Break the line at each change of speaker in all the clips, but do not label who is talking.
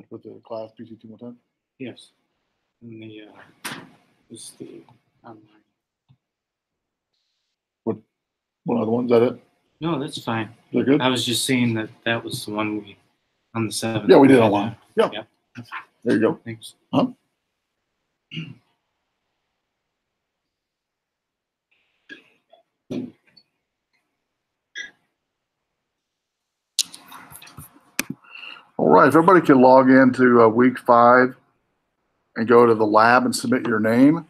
With the class pct110.
Yes. And the was the online.
One other one, is that it?
No, that's fine.
Is that good?
I was just saying that was the one we on the 7th.
Yeah, we did online. Yeah.
Yep.
There you go.
Thanks.
Huh? All right, if everybody can log into week 5 and go to the lab and submit your name.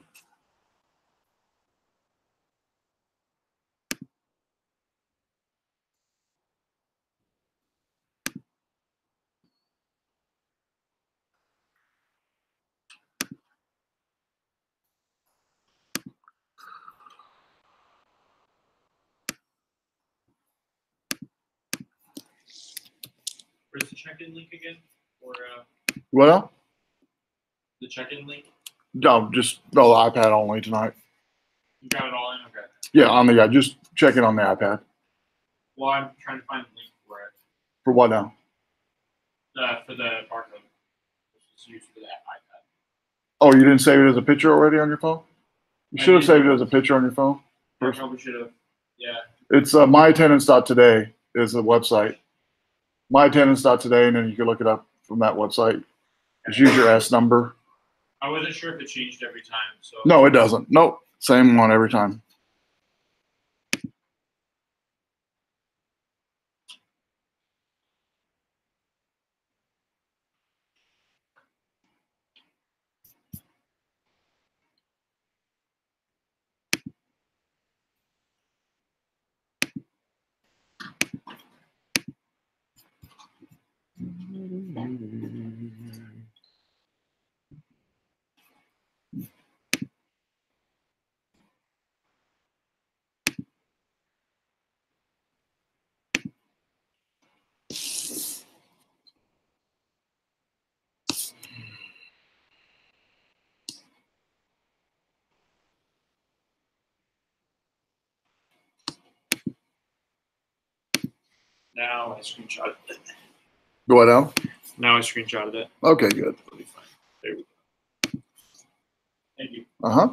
Where's the check-in link again? Or
What else?
the check-in link?
No, just the iPad only tonight.
You got it all in? Okay.
Yeah, on the just check it on the iPad.
Well, I'm trying to find the link for it.
For what now?
For the barcode. Which is used for that iPad.
Oh, you didn't save it as a picture already on your phone? You should have saved it as a picture on your phone.
I probably should have. Yeah.
It's myattendance.today is the website. Myattendance.today, and then you can look it up from that website. Just use your S number.
I wasn't sure if it changed every time. So
No, it doesn't. Nope. Same one every time.
now I screenshotted it.
Go down.
Now I screenshotted it.
Okay, good.
It'll be fine. There we go. Thank you.
Uh-huh.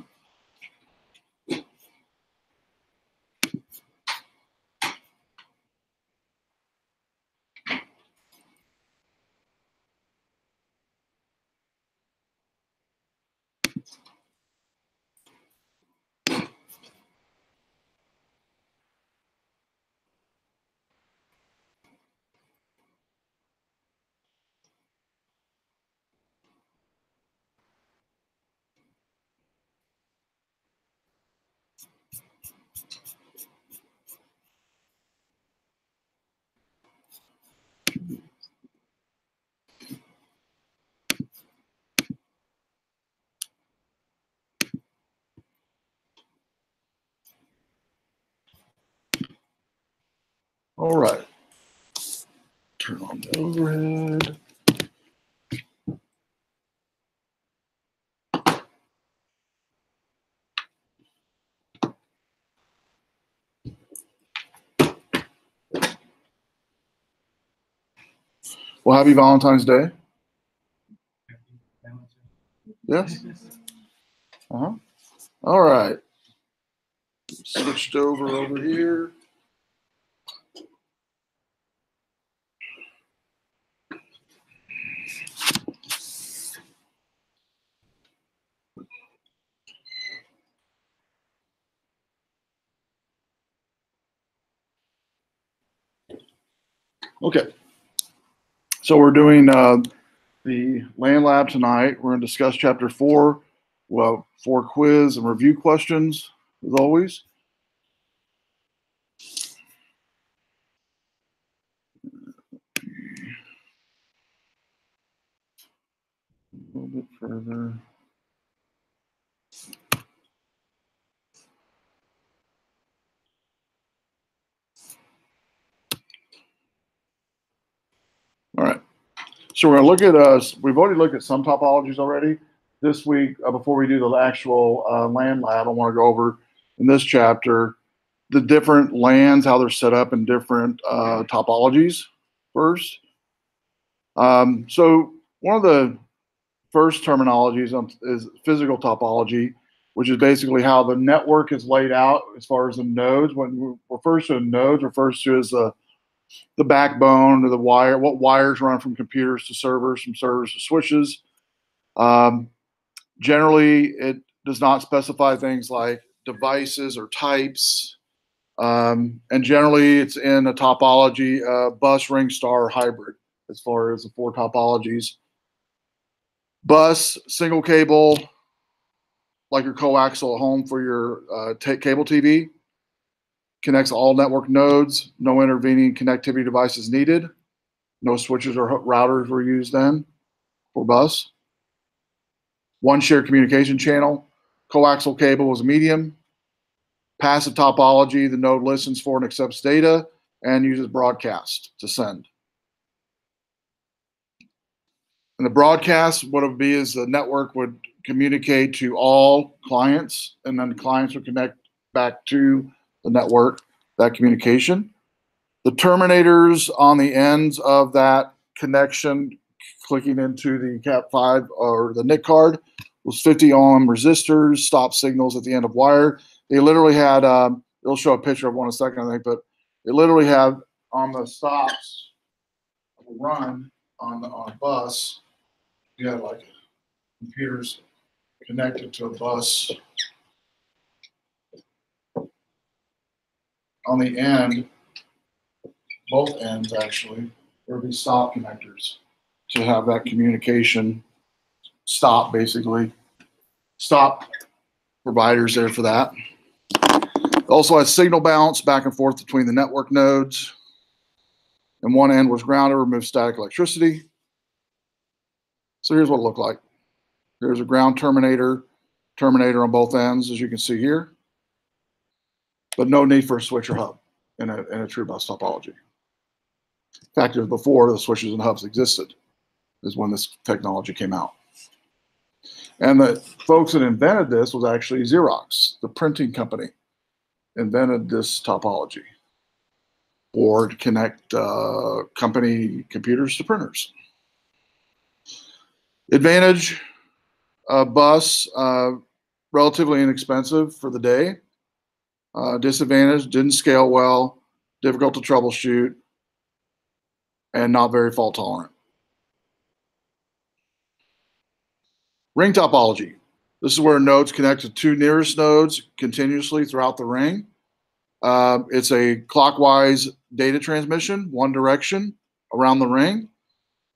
All right. Turn on the overhead. Well, happy Valentine's Day. Yes. Uh-huh. All right. Switched over here. Okay. So we're doing the land lab tonight. We're going to discuss chapter 4. Well, 4 quiz and review questions, as always. A little bit further. All right. So we're going to look at, we've already looked at some topologies already. This week, before we do the actual land lab, I want to go over in this chapter the different lands, how they're set up in different topologies first. So One of the first terminologies is physical topology, which is basically how the network is laid out as far as the nodes. When refers to nodes, refers to as the backbone or the wire, what wires run from computers to servers, from servers to switches. Generally, it does not specify things like devices or types. And generally, it's in a topology, bus, ring, star, hybrid, as far as the four topologies. Bus, single cable, like your coaxial at home for your cable TV, connects all network nodes, no intervening connectivity devices needed. No switches or routers were used then for bus. One shared communication channel. Coaxial cable was medium. Passive topology, the node listens for and accepts data and uses broadcast to send. And the broadcast, what it would be is the network would communicate to all clients, and then the clients would connect back to the network, that communication. The terminators on the ends of that connection, clicking into the Cat5 or the NIC card, was 50 ohm resistors, stop signals at the end of wire. They literally had, it'll show a picture of one in a second, I think, but they literally have on the stops of a run on a bus, you have like computers connected to a bus. On the end, both ends actually, there would be stop connectors to have that communication stop, basically. Stop providers there for that. Also has signal bounce back and forth between the network nodes. And one end was grounded, removed static electricity. So here's what it looked like. There's a ground terminator on both ends, as you can see here. But no need for a switch or hub in a true bus topology. In fact, it was before the switches and hubs existed, is when this technology came out. And the folks that invented this was actually Xerox, the printing company, invented this topology or to connect company computers to printers. Advantage, bus, relatively inexpensive for the day. Disadvantage, didn't scale well, difficult to troubleshoot, and not very fault tolerant. Ring topology. This is where nodes connect to two nearest nodes continuously throughout the ring. It's a clockwise data transmission, one direction around the ring.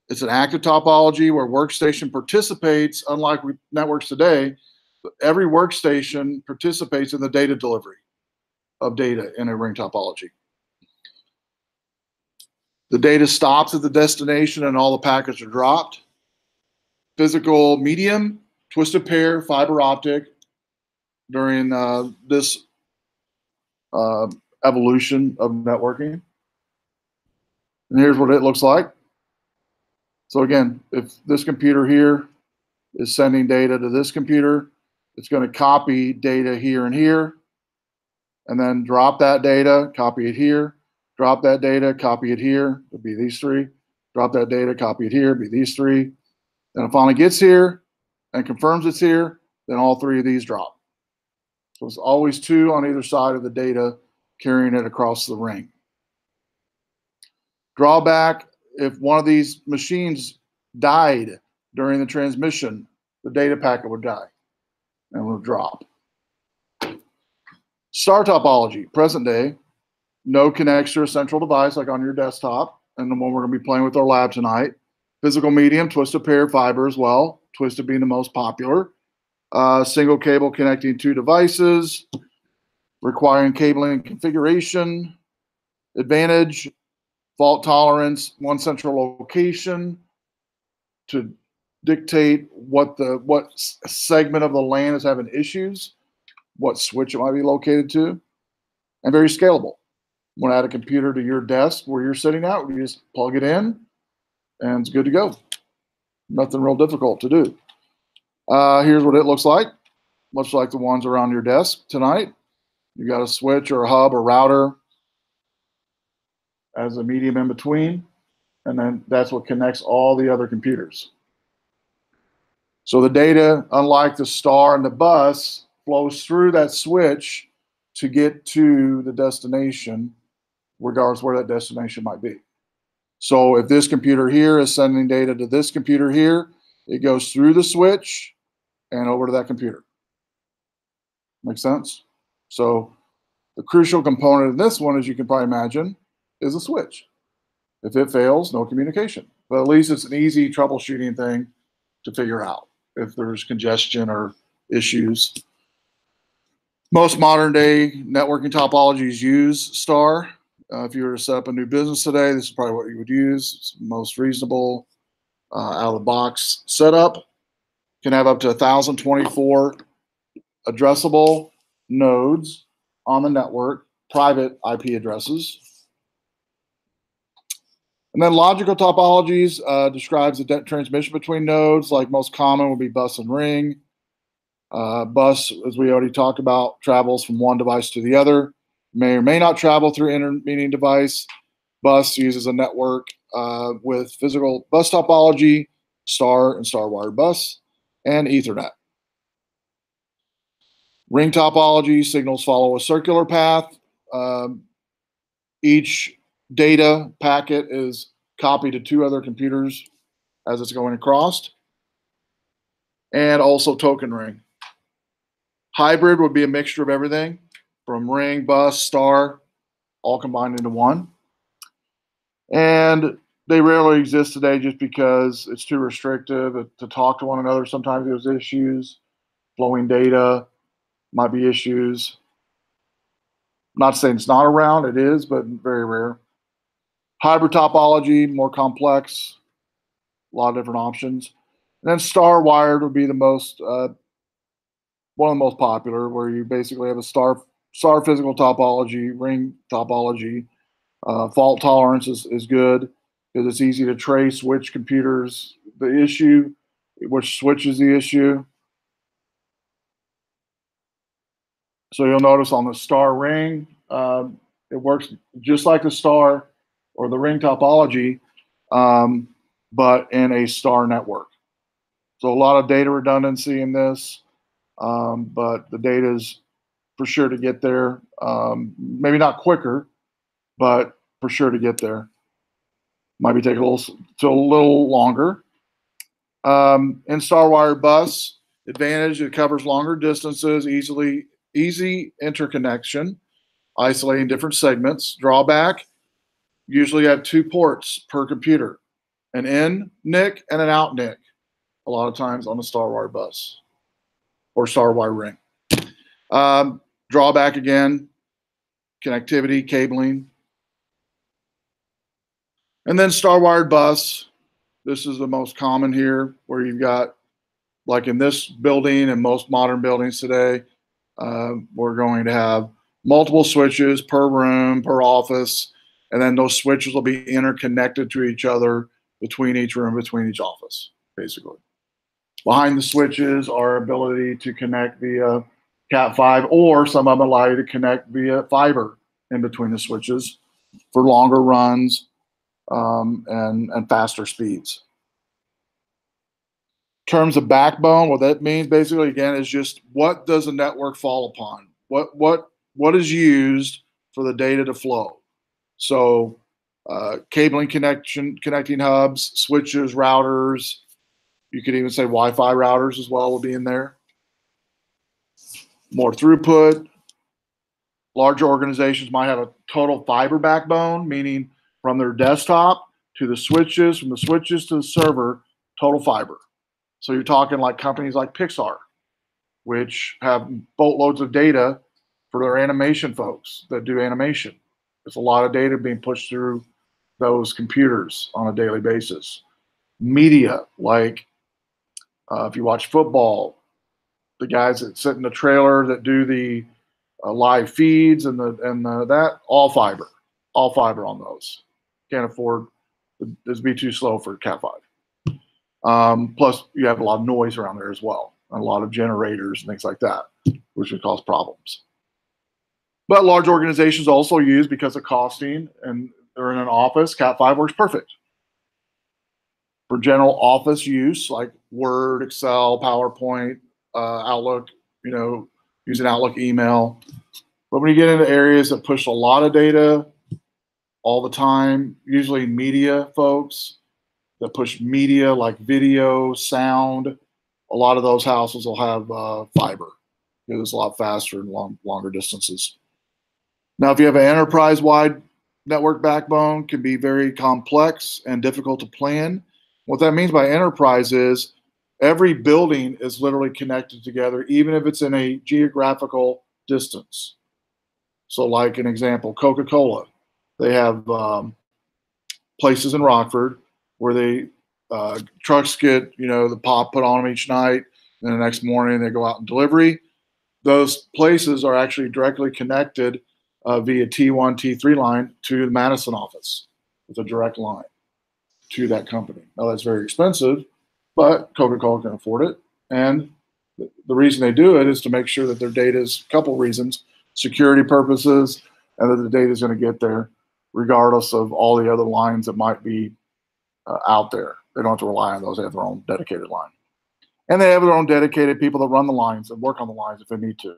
It's an active topology where workstation participates, unlike networks today. Every workstation participates in the data delivery of data in a ring topology. The data stops at the destination and all the packets are dropped. Physical medium, twisted pair, fiber optic during this evolution of networking. And here's what it looks like. So again, if this computer here is sending data to this computer, it's going to copy data here and here, and then drop that data, copy it here, drop that data, copy it here, it'll be these three, drop that data, copy it here, be these three. Then it finally gets here and confirms it's here, then all three of these drop. So it's always two on either side of the data carrying it across the ring. Drawback, if one of these machines died during the transmission, the data packet would die and would drop. Star topology, present day, no connects to a central device like on your desktop, and the one we're going to be playing with our lab tonight. Physical medium, twisted pair fiber as well, twisted being the most popular. Single cable connecting two devices, requiring cabling configuration. Advantage, fault tolerance, one central location to dictate what segment of the LAN is having issues, what switch it might be located to, and very scalable. You want to add a computer to your desk where you're sitting at, you just plug it in, and it's good to go. Nothing real difficult to do. Here's what it looks like, much like the ones around your desk tonight. You got a switch or a hub or router as a medium in between, and then that's what connects all the other computers. So the data, unlike the star and the bus, flows through that switch to get to the destination, regardless where that destination might be. So if this computer here is sending data to this computer here, it goes through the switch and over to that computer. Make sense? So the crucial component of this one, as you can probably imagine, is a switch. If it fails, no communication. But at least it's an easy troubleshooting thing to figure out if there's congestion or issues. Most modern day networking topologies use star. If you were to set up a new business today, this is probably what you would use. It's most reasonable out of the box setup. Can have up to 1,024 addressable nodes on the network, private IP addresses. And then logical topologies describes the transmission between nodes, like most common would be bus and ring. Bus, as we already talked about, travels from one device to the other, may or may not travel through intermediate device. Bus uses a network with physical bus topology, star and star wired bus, and Ethernet. Ring topology, signals follow a circular path. Each data packet is copied to two other computers as it's going across. And also token ring. Hybrid would be a mixture of everything from ring, bus, star, all combined into one. And they rarely exist today just because it's too restrictive to talk to one another. Sometimes there's issues. Flowing data might be issues. Not saying it's not around, it is, but very rare. Hybrid topology, more complex, a lot of different options. And then star wired would be the most, one of the most popular, where you basically have a star physical topology, ring topology. Fault tolerance is good because it's easy to trace which computer's the issue, which switch is the issue. So you'll notice on the star ring, it works just like the star or the ring topology, but in a star network. So a lot of data redundancy in this, but the data is for sure to get there. Maybe not quicker, but for sure to get there. Might be taking a little longer. In star wired bus, advantage, it covers longer distances, easy interconnection, isolating different segments. Drawback, usually have 2 ports per computer, an in NIC and an out NIC, a lot of times on a star wired bus or star wired ring. Drawback again, connectivity, cabling. And then star wired bus, this is the most common here, where you've got, like in this building and most modern buildings today, we're going to have multiple switches per room, per office, and then those switches will be interconnected to each other between each room, between each office, basically. Behind the switches are ability to connect via Cat5, or some of them allow you to connect via fiber in between the switches for longer runs and faster speeds. In terms of backbone, what that means basically, again, is just what does a network fall upon? What is used for the data to flow? So cabling connecting hubs, switches, routers. You could even say Wi-Fi routers as well will be in there. More throughput. Larger organizations might have a total fiber backbone, meaning from their desktop to the switches, from the switches to the server, total fiber. So you're talking like companies like Pixar, which have boatloads of data for their animation folks that do animation. There's a lot of data being pushed through those computers on a daily basis. Media, like if you watch football, the guys that sit in the trailer that do the live feeds and that, all fiber on those. Can't afford, this be too slow for Cat5. Plus, you have a lot of noise around there as well, and a lot of generators and things like that, which would cause problems. But large organizations also use, because of costing, and they're in an office, Cat5 works perfect. for general office use like Word, Excel, PowerPoint, Outlook, using Outlook email. But when you get into areas that push a lot of data all the time, usually media folks that push media like video, sound, a lot of those houses will have fiber because it's a lot faster and longer distances. Now, if you have an enterprise-wide network backbone, it can be very complex and difficult to plan. What that means by enterprise is every building is literally connected together, even if it's in a geographical distance. So like an example, Coca-Cola, they have places in Rockford where they trucks get, the pop put on them each night, and the next morning they go out and delivery. Those places are actually directly connected via T1, T3 line to the Madison office with a direct line to that company. Now that's very expensive, but Coca-Cola can afford it. And the reason they do it is to make sure that their data is a couple reasons: security purposes, and that the data is going to get there regardless of all the other lines that might be out there. They don't have to rely on those. They have their own dedicated line. And they have their own dedicated people that run the lines and work on the lines if they need to.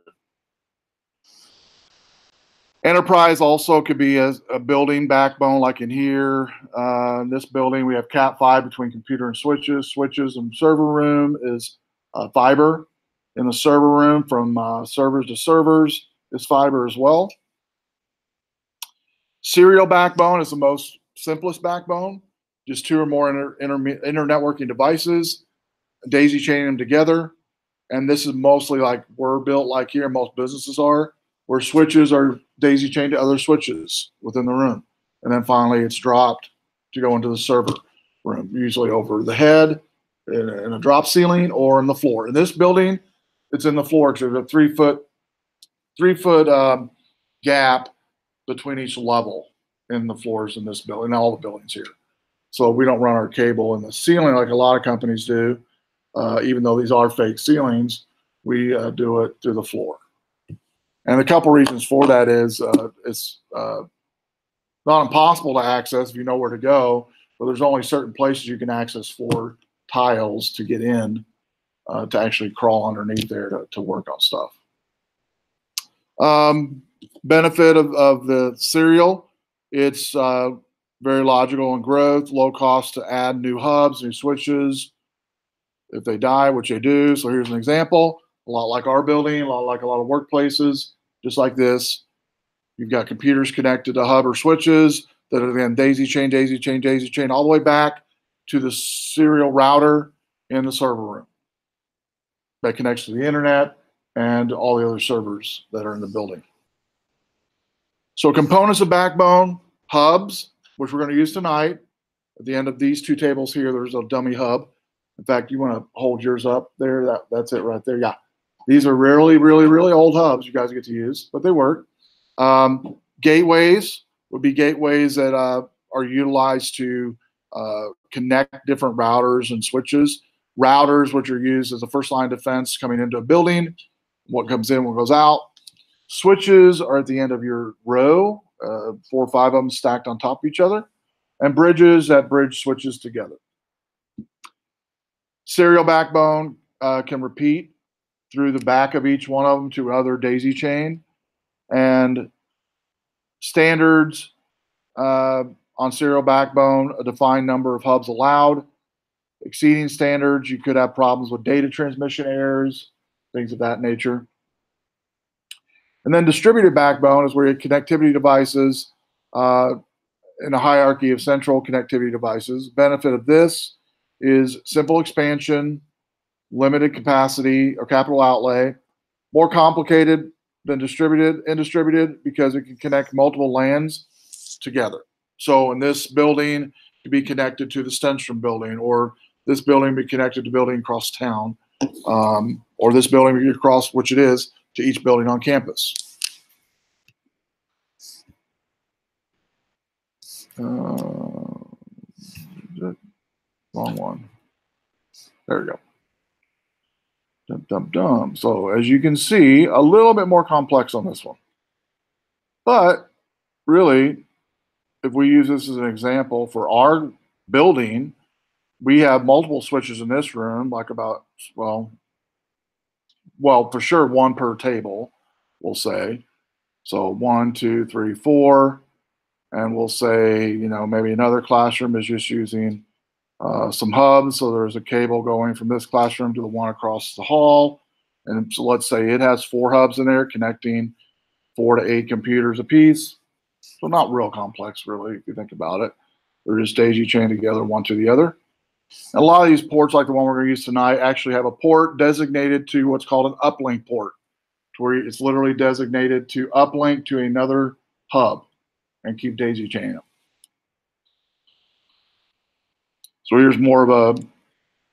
Enterprise also could be a building backbone, like in here. In this building, we have Cat5 between computer and switches. Switches in server room is fiber. In the server room, from servers to servers, is fiber as well. Serial backbone is the most simplest backbone. Just two or more inter-networking devices, daisy chaining them together. And this is mostly like we're built like here, most businesses are, where switches are daisy chained to other switches within the room. And then finally it's dropped to go into the server room, usually over the head in a drop ceiling or in the floor. In this building, it's in the floor because there's a three foot gap between each level in the floors in this building, in all the buildings here. So we don't run our cable in the ceiling like a lot of companies do. Even though these are fake ceilings, we do it through the floor. And a couple reasons for that is it's not impossible to access if you know where to go, but there's only certain places you can access for tiles to get in to actually crawl underneath there to work on stuff. Benefit of the serial, it's very logical in growth, low cost to add new hubs, new switches if they die, which they do. So here's an example, a lot like our building, a lot like a lot of workplaces, just like this. You've got computers connected to hub or switches that are then daisy chain, daisy chain, daisy chain, all the way back to the serial router in the server room that connects to the internet and all the other servers that are in the building. So components of backbone, hubs, which we're going to use tonight. At the end of these two tables here, there's a dummy hub. In fact, you want to hold yours up there. That's it right there. Yeah. These are really, really, really old hubs you guys get to use, but they work. Gateways would be gateways that are utilized to connect different routers and switches. Routers, which are used as a first line defense coming into a building, what comes in, what goes out. Switches are at the end of your row, 4 or 5 of them stacked on top of each other. And bridges that bridge switches together. Serial backbone can repeat through the back of each one of them to other daisy chain. And standards on serial backbone, a defined number of hubs allowed. Exceeding standards, you could have problems with data transmission errors, things of that nature. And then distributed backbone is where you have connectivity devices in a hierarchy of central connectivity devices. Benefit of this is simple expansion, limited capacity or capital outlay, more complicated than distributed and distributed because it can connect multiple LANs together. So in this building, it could be connected to the Stenstrom building, or this building be connected to building across town, or this building be across, which it is, to each building on campus. Wrong one. There we go. So as you can see, a little bit more complex on this one. But really, if we use this as an example for our building, we have multiple switches in this room, like about, well, for sure one per table, we'll say. So 1, 2, 3, 4. And we'll say, you know, maybe another classroom is just using some hubs. So there's a cable going from this classroom to the one across the hall. And so let's say it has 4 hubs in there connecting 4 to 8 computers apiece. So not real complex, really, if you think about it. They're just daisy chained together one to the other. And a lot of these ports, like the one we're going to use tonight, actually have a port designated to what's called an uplink port, to where it's literally designated to uplink to another hub and keep daisy chaining them. So here's more of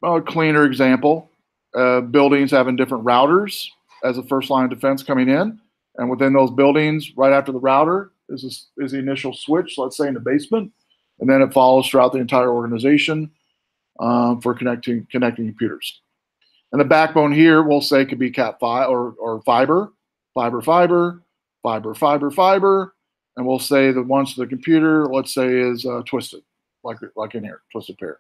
a cleaner example. Buildings having different routers as a first line of defense coming in. And within those buildings, right after the router is the initial switch, let's say in the basement. And then it follows throughout the entire organization for connecting computers. And the backbone here, we'll say, could be Cat5 or fiber. And we'll say that once the computer, let's say, is twisted, like in here, twisted pair.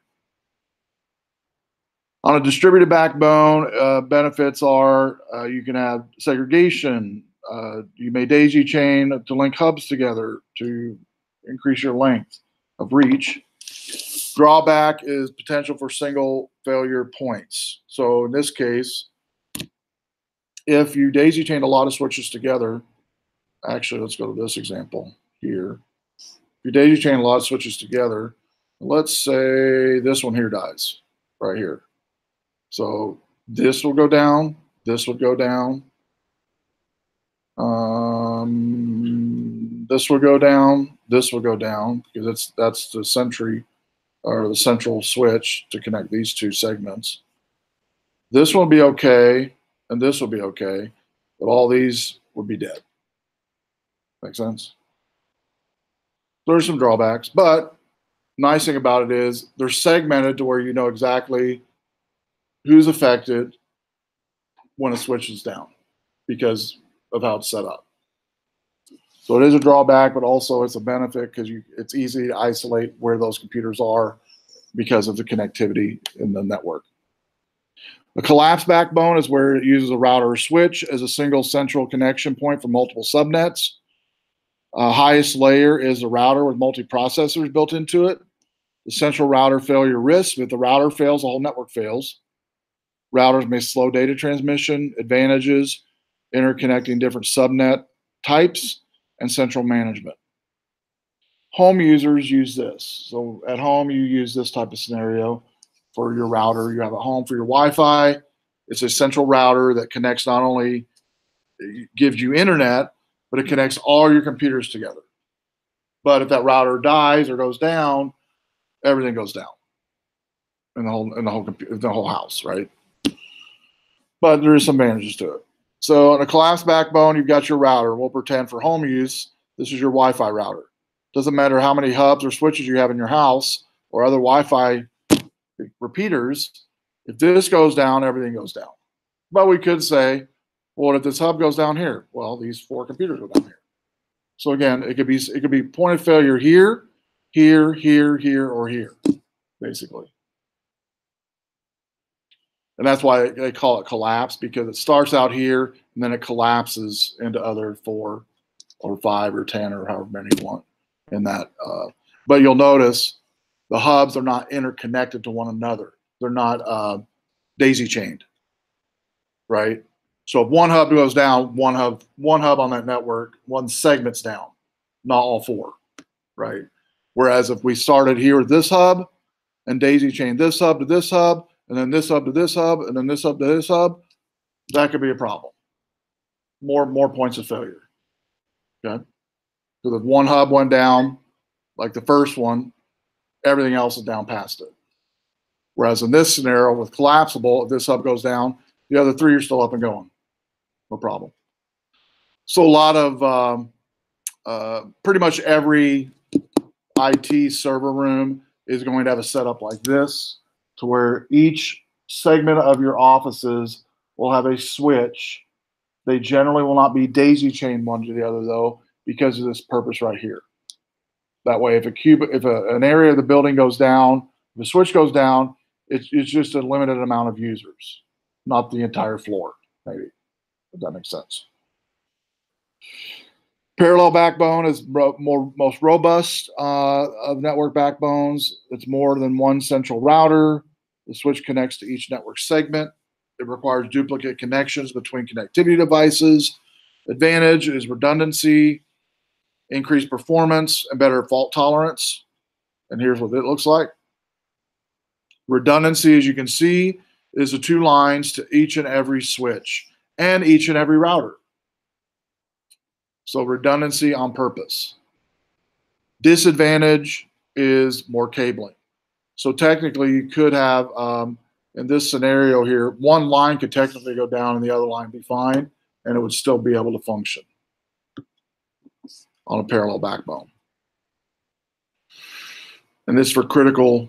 On a distributed backbone, benefits are you can have segregation. You may daisy chain to link hubs together to increase your length of reach. Drawback is potential for single failure points. So in this case, if you daisy chain a lot of switches together, actually, let's go to this example here. If you daisy chain a lot of switches together, let's say this one here dies right here. So this will go down, this will go down, this will go down, this will go down, because that's the sentry or the central switch to connect these 2 segments. This will be okay, and this will be okay, but all these would be dead. Make sense? There's some drawbacks, but nice thing about it is they're segmented to where you know exactly who's affected when a switch is down because of how it's set up. So it is a drawback, but also it's a benefit because it's easy to isolate where those computers are because of the connectivity in the network. A collapsed backbone is where it uses a router or switch as a single central connection point for multiple subnets. Highest layer is a router with multi-processors built into it. The central router failure risk: if the router fails, the whole network fails. Routers may slow data transmission. Advantages: interconnecting different subnet types and central management. Home users use this. So at home, you use this type of scenario for your router. You have a home for your Wi-Fi. It's a central router that connects, not only gives you internet, but it connects all your computers together. But if that router dies or goes down, everything goes down in the whole house, right? But there is some advantages to it. So on a collapsed backbone, you've got your router. We'll pretend for home use, this is your Wi-Fi router. Doesn't matter how many hubs or switches you have in your house or other Wi-Fi repeaters. If this goes down, everything goes down. But we could say, well, if this hub goes down here, well, these 4 computers go down here. So again, it could be point of failure here, here, here, here, or here, basically. And that's why they call it collapse, because it starts out here and then it collapses into other 4 or 5 or 10 or however many you want in that. But you'll notice the hubs are not interconnected to one another. They're not daisy chained, right? So if one hub goes down, one hub on that network, one segment's down, not all 4, right? Whereas if we started here with this hub and daisy chained this hub to this hub, and then this hub to this hub, and then this hub to this hub, that could be a problem. More points of failure. Okay? So if one hub went down, like the first one, everything else is down past it. Whereas in this scenario with collapsible, if this hub goes down, the other 3 are still up and going. No problem. So a lot of, pretty much every IT server room is going to have a setup like this, to where each segment of your offices will have a switch. They generally will not be daisy chained one to the other, though, because of this purpose right here. That way, if an area of the building goes down, if a switch goes down, It's just a limited amount of users, not the entire floor, maybe, if that makes sense. Parallel backbone is most robust of network backbones. It's more than one central router. The switch connects to each network segment. It requires duplicate connections between connectivity devices. Advantage is redundancy, increased performance, and better fault tolerance. And here's what it looks like. Redundancy, as you can see, is the 2 lines to each and every switch and each and every router. So redundancy on purpose. Disadvantage is more cabling. So technically you could have, in this scenario here, one line could technically go down and the other line be fine, and it would still be able to function on a parallel backbone. And this for critical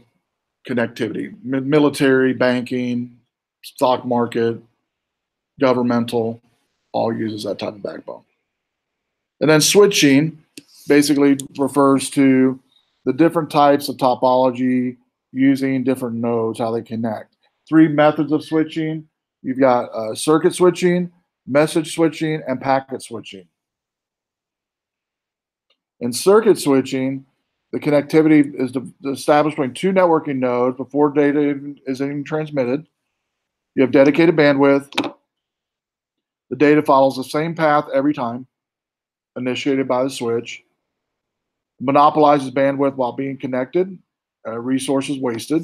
connectivity, military, banking, stock market, governmental, all uses that type of backbone. And then switching basically refers to the different types of topology using different nodes, how they connect. 3 methods of switching. You've got circuit switching, message switching, and packet switching. In circuit switching, the connectivity is established between 2 networking nodes before data is even transmitted. You have dedicated bandwidth. The data follows the same path every time, initiated by the switch. Monopolizes bandwidth while being connected. Resources wasted.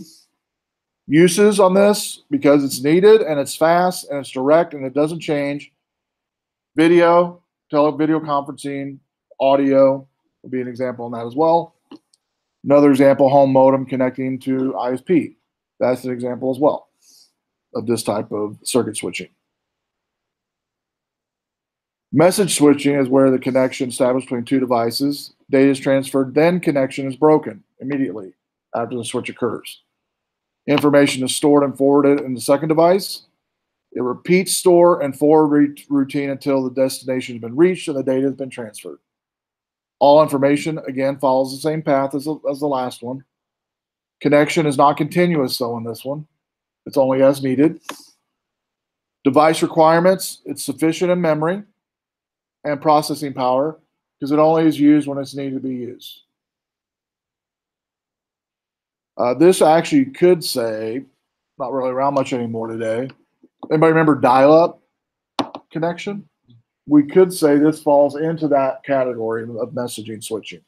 Uses on this, because it's needed and it's fast and it's direct and it doesn't change. Video, video conferencing, audio will be an example on that as well. Another example, home modem connecting to ISP. That's an example as well of this type of circuit switching. Message switching is where the connection established between 2 devices, data is transferred, then connection is broken immediately after the switch occurs. Information is stored and forwarded in the second device. It repeats store and forward routine until the destination has been reached and the data has been transferred. All information, again, follows the same path as the last one. Connection is not continuous, though, in this one. It's only as needed. Device requirements, it's sufficient in memory and processing power because it only is used when it's needed to be used. This actually could say, not really around much anymore today. Anybody remember dial-up connection? We could say this falls into that category of messaging switching.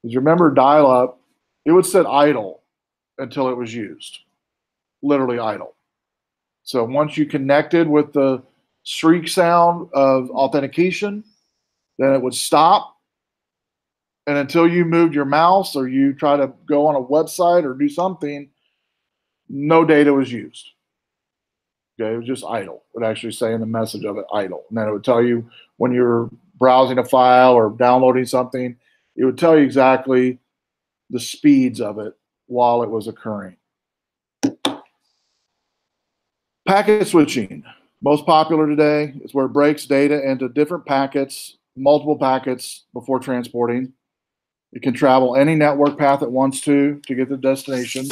Because you remember dial-up, it would sit idle until it was used, literally idle. So once you connected with the shriek sound of authentication, then it would stop. And until you moved your mouse or you try to go on a website or do something, no data was used. Okay, it was just idle. It would actually say in the message of it, idle. And then it would tell you when you're browsing a file or downloading something, it would tell you exactly the speeds of it while it was occurring. Packet switching, most popular today, is where it breaks data into different packets, multiple packets before transporting. It can travel any network path it wants to get to the destination.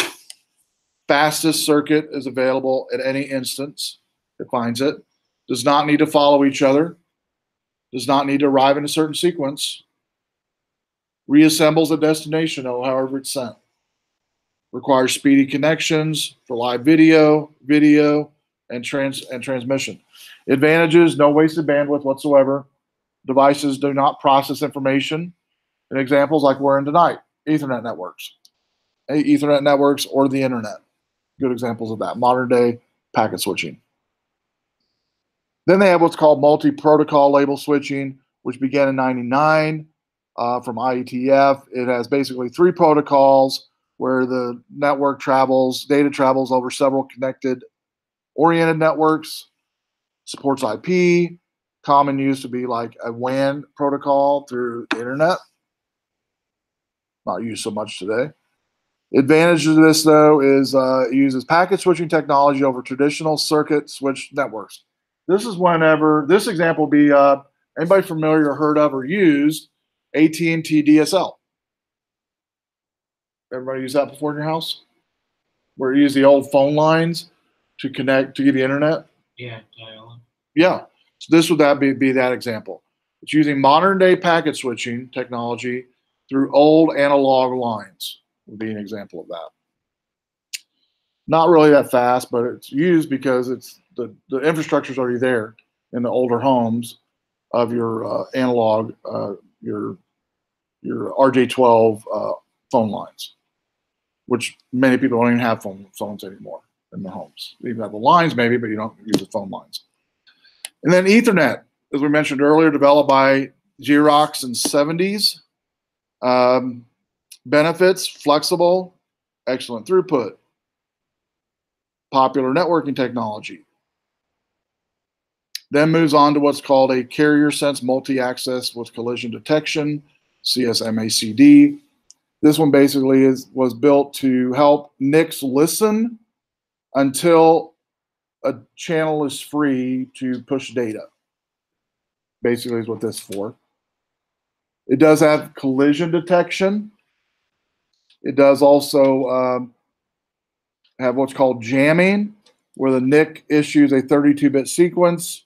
Fastest circuit is available at any instance. It finds it. Does not need to follow each other. Does not need to arrive in a certain sequence. Reassembles a destination, however it's sent. Requires speedy connections for live video, and transmission. Advantages, no wasted bandwidth whatsoever. Devices do not process information. And examples like we're in tonight, Ethernet networks. Ethernet networks or the internet. Good examples of that. Modern day packet switching. Then they have what's called multi-protocol label switching, which began in '99 from IETF. It has basically 3 protocols where the network travels, data travels over several connected oriented networks, supports IP, common use to be like a WAN protocol through the internet. Not used so much today. Advantage of this, though, is it uses packet switching technology over traditional circuit switch networks. This is whenever, this example would be, anybody familiar or heard of or used AT&T DSL? Everybody use that before in your house? where you use the old phone lines to connect to get the internet.
Yeah, dial.
Yeah. So this would be that example. It's using modern day packet switching technology through old analog lines would be an example of that. Not really that fast, but it's used because it's the infrastructure is already there in the older homes of your analog, your RJ12 phone lines, which many people don't even have phones anymore in their homes. You even have the lines maybe, but you don't use the phone lines. And then Ethernet, as we mentioned earlier, developed by Xerox in the 70s. Benefits, flexible, excellent throughput, popular networking technology. Then moves on to what's called a carrier sense multi-access with collision detection, CSMACD. This one basically was built to help NICs listen until a channel is free to push data. Basically is what this is for. It does have collision detection. It does also have what's called jamming, where the NIC issues a 32-bit sequence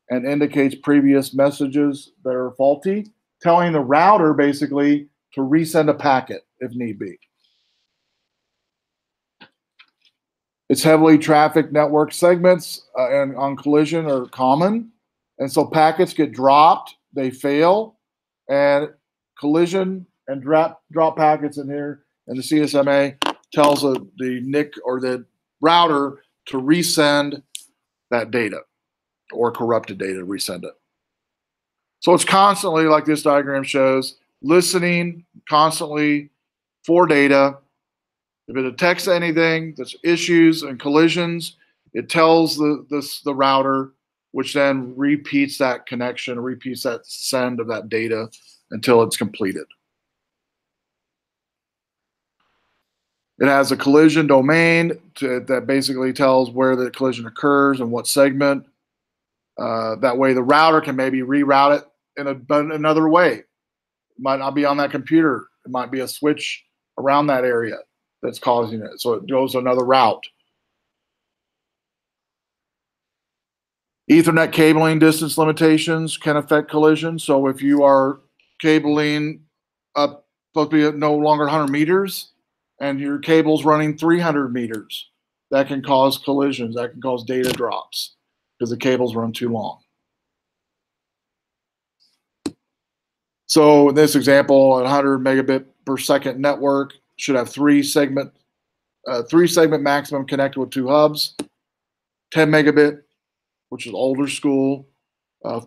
and indicates previous messages that are faulty, telling the router basically to resend a packet if need be. It's heavily trafficked network segments and on collision are common. And so packets get dropped, they fail, and collision and drop packets in here, and the CSMA tells the NIC or the router to resend that data or corrupted data to resend it. So it's constantly, like this diagram shows, listening constantly for data. If it detects anything that's issues and collisions, it tells the router, which then repeats that connection, repeats that send of that data until it's completed. It has a collision domain that basically tells where the collision occurs and what segment. That way the router can maybe reroute it in another way. It might not be on that computer. It might be a switch around that area that's causing it. So it goes another route. Ethernet cabling distance limitations can affect collision. So if you are cabling up, supposed to be no longer 100 meters, and your cable's running 300 meters, that can cause collisions. That can cause data drops because the cables run too long. So in this example, a 100 megabit per second network should have three segment maximum connected with 2 hubs, 10 megabit, which is older school,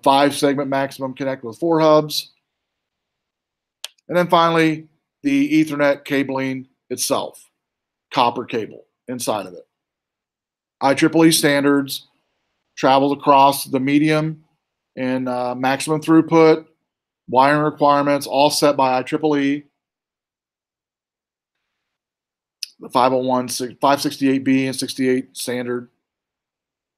5 segment maximum connected with 4 hubs. And then finally, the Ethernet cabling itself, copper cable inside of it. IEEE standards travels across the medium and maximum throughput, wiring requirements, all set by IEEE. The 501, 568B and 68 standard.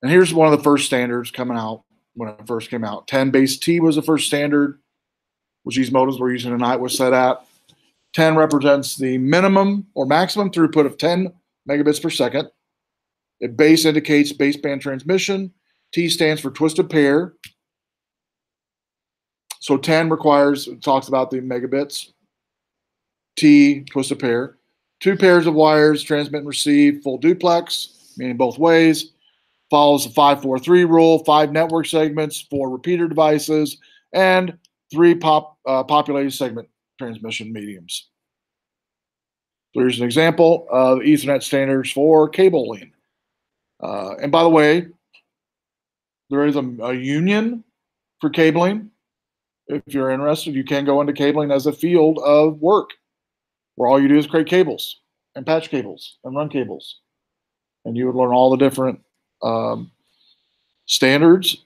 And here's one of the first standards coming out when it first came out. 10 base T was the first standard, which these modems we're using tonight was set at. 10 represents the minimum or maximum throughput of 10 megabits per second. It base indicates baseband transmission. T stands for twisted pair. So 10 requires, it talks about the megabits. T, twisted pair. 2 pairs of wires, transmit and receive, full duplex, meaning both ways. Follows the 5-4-3 rule, 5 network segments, 4 repeater devices, and 3 populated segment transmission mediums. So here's an example of Ethernet standards for cabling. And by the way, there is a union for cabling. If you're interested, you can go into cabling as a field of work where all you do is create cables and patch cables and run cables. And you would learn all the different standards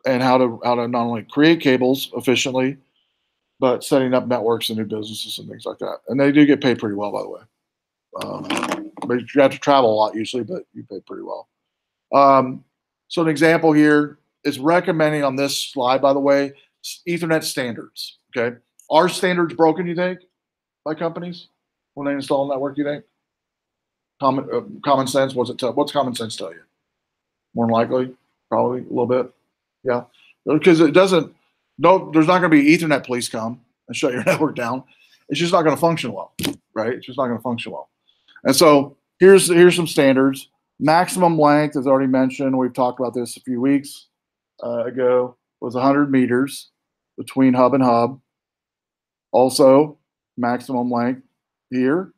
and how to not only create cables efficiently, but setting up networks and new businesses and things like that. And they do get paid pretty well, by the way. But you have to travel a lot usually, but you pay pretty well. So an example here is recommending on this slide, by the way, Ethernet standards. Okay, are standards broken? You think by companies when they install a network? You think Common sense. What's common sense tell you? More than likely, probably a little bit. Yeah, because it doesn't. No, there's not going to be Ethernet police come and shut your network down. It's just not going to function well, right? It's just not going to function well. And so here's some standards. Maximum length, as already mentioned, we've talked about this a few weeks ago, was 100 meters between hub and hub. Also, maximum length here,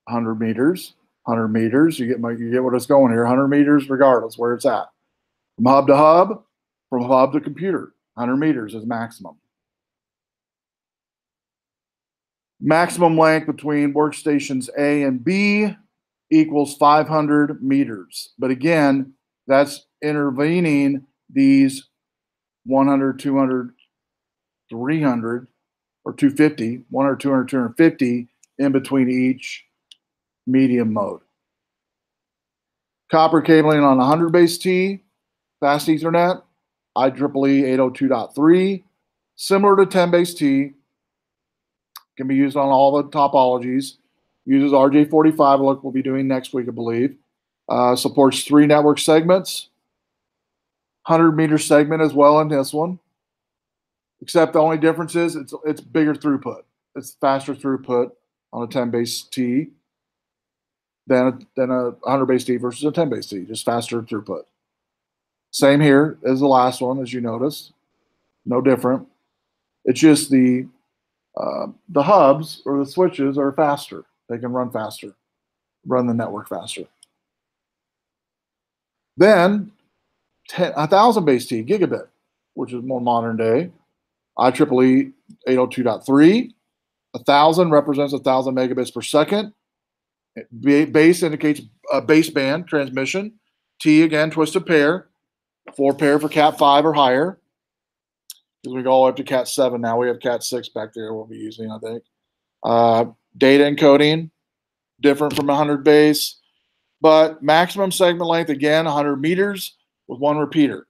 100 meters. 100 meters. You get what it's going here. 100 meters, regardless where it's at. From hub to hub, from hub to computer, 100 meters is maximum. Maximum length between workstations A and B equals 500 meters. But again, that's intervening these 100, 200, 300, or 250, 100, 200, 250 in between each medium mode. Copper cabling on 100 base T, fast Ethernet, IEEE 802.3, similar to 10 base T, can be used on all the topologies. Uses RJ45, like we'll be doing next week, I believe. Supports 3 network segments, 100-meter segment as well in this one. Except the only difference is it's bigger throughput. It's faster throughput on a 10 base T than a 100 base T versus a 10 base T. Just faster throughput. Same here as the last one, as you noticed. No different. It's just the hubs or the switches are faster. They can run faster, run the network faster. Then 1,000 base T, gigabit, which is more modern day. IEEE 802.3. 1,000 represents 1,000 megabits per second. Base indicates a baseband transmission. T, again, twisted pair. 4 pair for Cat 5 or higher. Because we go all the way up to Cat 7 now. We have Cat 6 back there we'll be using, I think. Data encoding, different from 100 base. But maximum segment length, again, 100 meters with 1 repeater.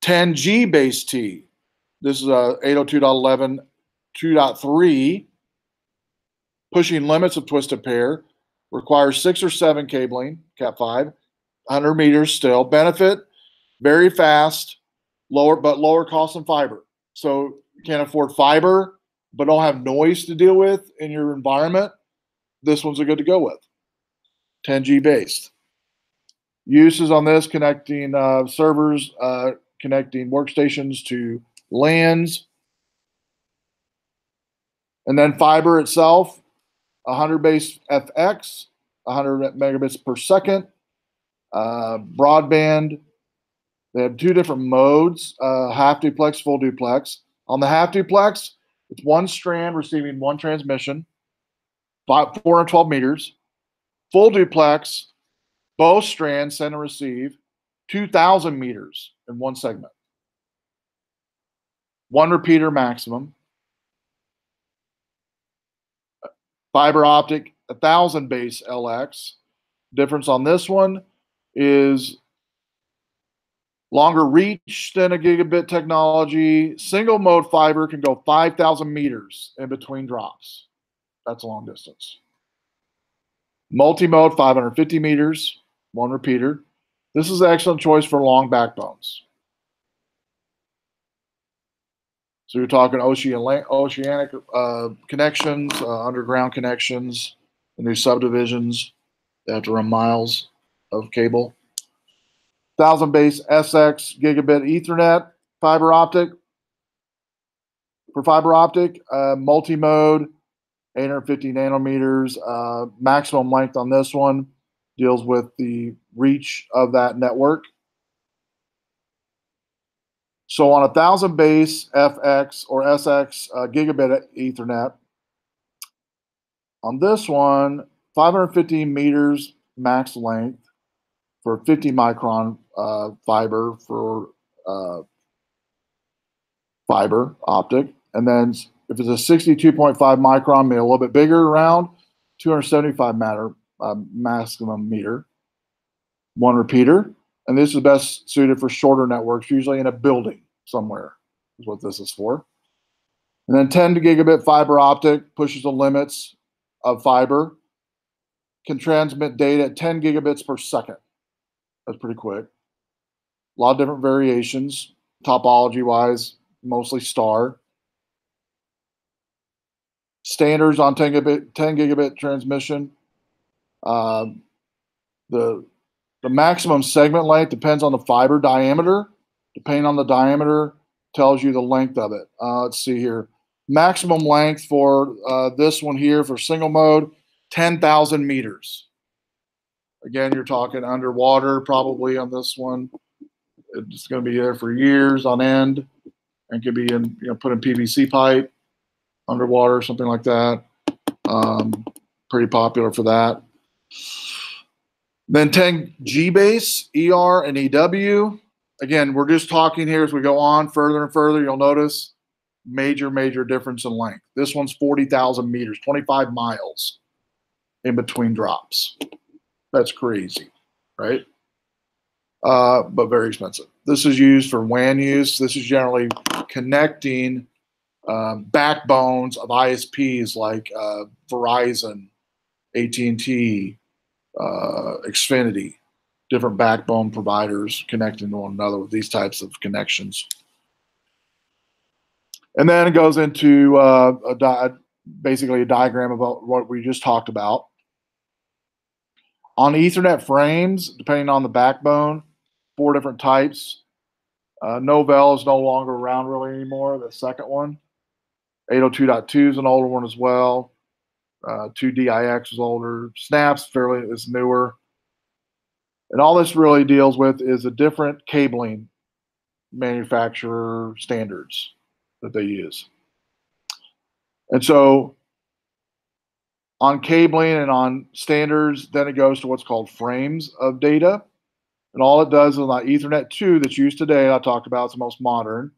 10G base T. This is a 802.11 2.3. Pushing limits of twisted pair. Requires 6 or 7 cabling, Cat 5. 100 meters still. Benefit, very fast, lower cost than fiber. So you can't afford fiber, but don't have noise to deal with in your environment. This one's a good to go with. 10G based. Uses on this, connecting servers, connecting workstations to LANs. And then fiber itself, 100 base FX, 100 megabits per second. Broadband, they have 2 different modes, half duplex, full duplex. On the half duplex, it's 1 strand receiving 1 transmission, 412 meters. Full duplex, both strands send and receive 2,000 meters in 1 segment. 1 repeater maximum. Fiber optic, 1,000 base LX. Difference on this one is longer reach than a gigabit technology. Single mode fiber can go 5,000 meters in between drops. That's long distance. Multi-mode, 550 meters, 1 repeater. This is an excellent choice for long backbones. So you're talking oceanic connections, underground connections, the new subdivisions. They have to run miles of cable. 1,000 base SX gigabit Ethernet fiber optic. For fiber optic, multi-mode, 850 nanometers. Maximum length on this one deals with the reach of that network. So on 1,000 base FX or SX gigabit Ethernet, on this one, 550 meters max length for 50 micron fiber for fiber optic. And then if it's a 62.5 micron, maybe a little bit bigger around, 275 maximum meter, 1 repeater. And this is best suited for shorter networks, usually in a building somewhere is what this is for. And then 10 gigabit fiber optic pushes the limits of fiber, can transmit data at 10 gigabits per second. That's pretty quick. A lot of different variations, topology-wise, mostly star. Standards on 10 gigabit transmission. The maximum segment length depends on the fiber diameter. Depending on the diameter, tells you the length of it. Let's see here. Maximum length for this one here for single mode, 10,000 meters. Again, you're talking underwater probably on this one. It's going to be there for years on end, and could be in, put in PVC pipe, underwater, something like that. Pretty popular for that. Then 10 G base, ER, and EW. Again, we're just talking here as we go on further and further. You'll notice major difference in length. This one's 40,000 meters, 25 miles in between drops. That's crazy, right? But very expensive. This is used for WAN use. This is generally connecting backbones of ISPs like Verizon, AT&T, Xfinity, different backbone providers connecting to one another with these types of connections. And then it goes into basically a diagram about what we just talked about. On Ethernet frames, depending on the backbone, 4 different types. Novell is no longer around really anymore, the second one. 802.2 is an older one as well. 2DIX is older. Snaps is newer. And all this really deals with is the different cabling manufacturer standards that they use. And so on cabling and on standards, then it goes to what's called frames of data. And all it does is on Ethernet 2 that's used today, I talked about, it's the most modern.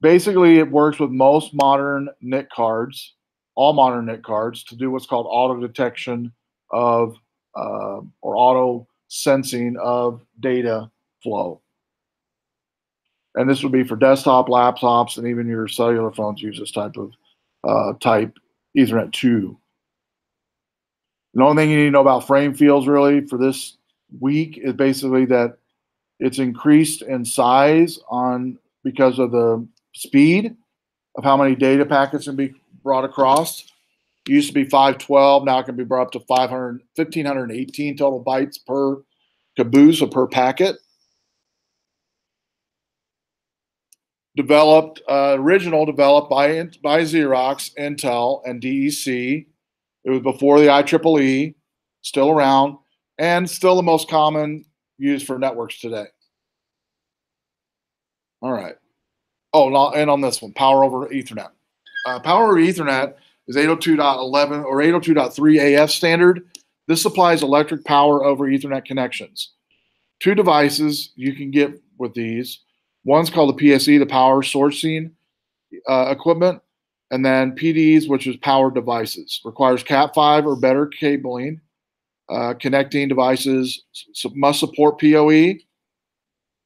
Basically, it works with most modern NIC cards, all modern NIC cards, to do what's called auto detection of or auto sensing of data flow. And this would be for desktop, laptops, and even your cellular phones use this type of type Ethernet 2. The only thing you need to know about frame fields really for this week is basically that it's increased in size because of the speed of how many data packets can be brought across. It used to be 512, now it can be brought up to 1,518 total bytes per caboose or per packet. Original developed by Xerox, Intel, and DEC. It was before the IEEE, still around, and still the most common used for networks today. All right. Oh, and on this one, Power over Ethernet. Power over Ethernet is 802.11 or 802.3 AF standard. This supplies electric power over Ethernet connections. 2 devices you can get with these. One's called the PSE, the power sourcing equipment, and then PDs, which is power devices. Requires Cat5 or better cabling. Connecting devices must support PoE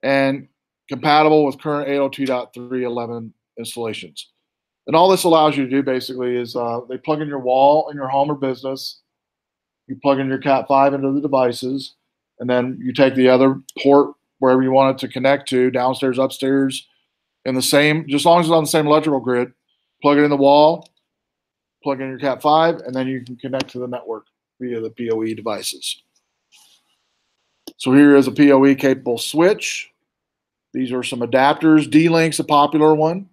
and compatible with current 802.3.11 installations. And all this allows you to do basically is they plug in your wall in your home or business. You plug in your Cat5 into the devices, and then you take the other port wherever you want it to connect to, downstairs, upstairs, in the same, just as long as it's on the same electrical grid, plug it in the wall, plug in your Cat5, and then you can connect to the network via the PoE devices. So here is a PoE capable switch. These are some adapters. D-Link's a popular one.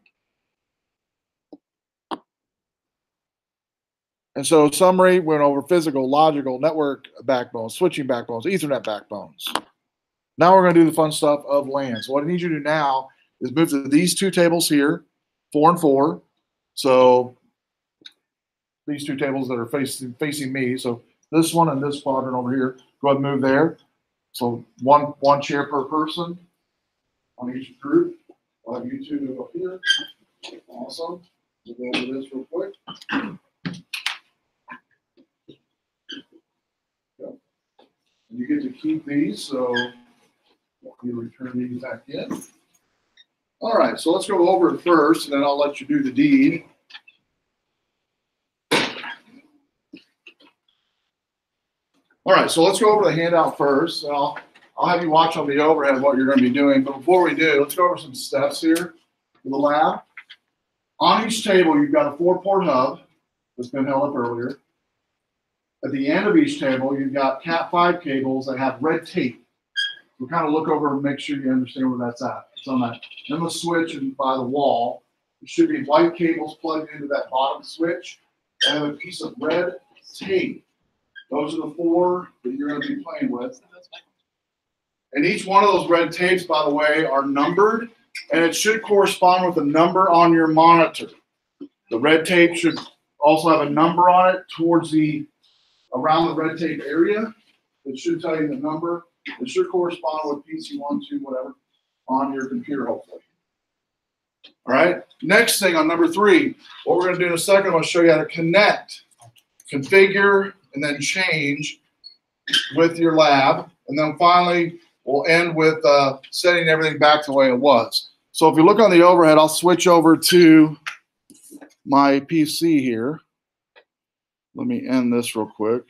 And so summary, went over physical, logical, network backbones, switching backbones, Ethernet backbones. Now we're going to do the fun stuff of LAN. So what I need you to do now is move to these 2 tables here, 4 and 4. So these 2 tables that are facing me. So this one and this quadrant over here, go ahead and move there. So one chair per person on each group. I'll have you 2 up here. Awesome. We'll go over this real quick. And you get to keep these, so you return these back in. All right, so let's go over it first, and then I'll let you do the deed. All right, so let's go over the handout first. I'll have you watch on the overhead what you're going to be doing. But before we do, let's go over some steps here for the lab. On each table, you've got a 4-port hub that's been held up earlier. At the end of each table, you've got Cat5 cables that have red tape. We'll kind of look over and make sure you understand where that's at. It's on that little switch and by the wall. There should be white cables plugged into that bottom switch and a piece of red tape. Those are the 4 that you're going to be playing with. And each one of those red tapes, by the way, are numbered, and it should correspond with a number on your monitor. The red tape should also have a number on it towards around the red tape area. It should tell you the number. It should correspond with pct110, whatever, on your computer, hopefully. All right. Next thing on number 3, what we're going to do in a second, I'm going to show you how to connect, configure, and then change with your lab. And then finally, we'll end with setting everything back the way it was. So if you look on the overhead, I'll switch over to my PC here. Let me end this real quick.